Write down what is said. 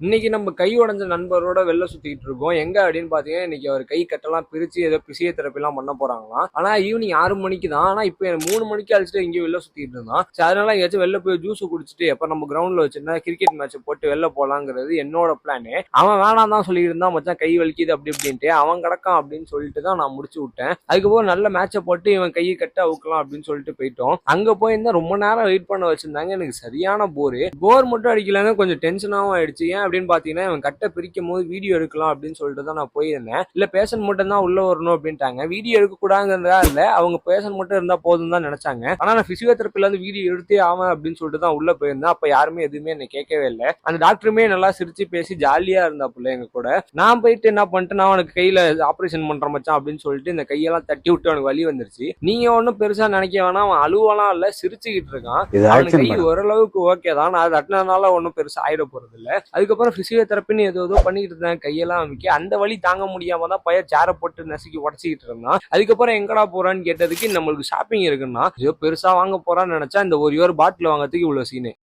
இன்னைக்கு நம்ம கை உடைஞ்ச நண்பரோட வெளில சுத்திட்டு இருக்கோம். எங்க அப்படின்னு பாத்தீங்கன்னா, இன்னைக்கு அவர் கை கட்டெல்லாம் பிரிச்சு ஏதோ பிசியோதெரபி எல்லாம் பண்ண போறாங்களாம். ஆனா ஈவினிங் 6 மணிக்கு தான். ஆனா இப்ப 3 மணிக்கு அழிச்சிட்டு எங்கேயும் வெளில சுத்திட்டு இருந்தான். சரி, அதனால எங்கேயாச்சும் வெளில போய் ஜூஸ் குடிச்சிட்டு எப்ப நம்ம கிரவுண்ட்ல வச்சிருந்தா கிரிக்கெட் மேட்ச் போட்டு வெளில போலாங்கிறது என்னோட பிளானு. அவன் வேணாம் தான் சொல்லியிருந்தான், மச்சான் கை வலிக்குது அப்படி இப்படின்ட்டு. அவன் கிடக்கான் அப்படின்னு சொல்லிட்டு தான் நான் முடிச்சு விட்டேன். அதுக்கப்புறம் நல்ல மேட்சை போட்டு இவன் கையை கட்ட அவுக்கலாம் அப்படின்னு சொல்லிட்டு போயிட்டோம். அங்க போயிருந்தா ரொம்ப நேரம் வெயிட் பண்ண வச்சிருந்தாங்க. எனக்கு சரியான போர் மட்டும் அடிக்கலன்னு கொஞ்சம் டென்ஷனாகவும் ஆயிடுச்சு. ஏன் அப்படின்னு பாத்தீங்கன்னா, இவன் கட்டை பிரிக்கும் போது வீடியோ எடுக்கலாம் அப்படின்னு சொல்லிட்டு தான் நான் போயிருந்தேன். இல்ல பேஷண்ட் மட்டும் தான் உள்ள வரணும் அப்படின்ட்டாங்க. வீடியோ எடுக்க கூடாதுங்கிறதா இல்ல, அவங்க பேஷண்ட் மட்டும் இருந்தா போதும் தான் நினைச்சாங்க. ஆனா நான் பிசியோதெரபில இருந்து வீடியோ எடுத்தே ஆவேன் அப்படின்னு சொல்லிட்டு தான் உள்ள போயிருந்தேன். அப்ப யாருமே எதுவுமே என்ன கேட்கவே இல்லை. அந்த டாக்டருமே நல்லா சிரிச்சு பேசி ஜாலியா இருந்தாப்புல எங்க கூட. நான் போயிட்டு என்ன பண்ணிட்டு, நான் அவனுக்கு கையில ஆபரேஷன் பண்ற மச்சான் அப்படின்னு சொல்லிட்டு இந்த கையெல்லாம் தட்டி விட்டு அவனுக்கு வலி வந்துருச்சு. நீங்க ஒன்னும் பெருசா நினைக்க வேணாம், அவன் அழுவலாம் இல்ல, சிரிச்சுக்கிட்டு இருக்கான். அவனுக்கு கை ஓரளவுக்கு ஓகே தான், நான் தட்டினதுனால ஒன்னும் பெருசா ஆயிட போறது இல்ல. அதுக்கப்புறம் பிசியோதெரபின்னு ஏதோ பண்ணிட்டு இருந்தேன். கையெல்லாம் அமைக்க அந்த வலி தாங்க முடியாம தான் பையன் சேரை போட்டு நசுக்கி உடச்சிக்கிட்டு இருந்தான். அதுக்கப்புறம் எங்கடா போறான்னு கேட்டதுக்கு நம்மளுக்கு ஷாப்பிங் இருக்குன்னா ஏதோ பெருசா வாங்க போறான்னு நினைச்சா இந்த ஒரு பாட்டில் வாங்கறதுக்கு இவ்வளவு சீனு.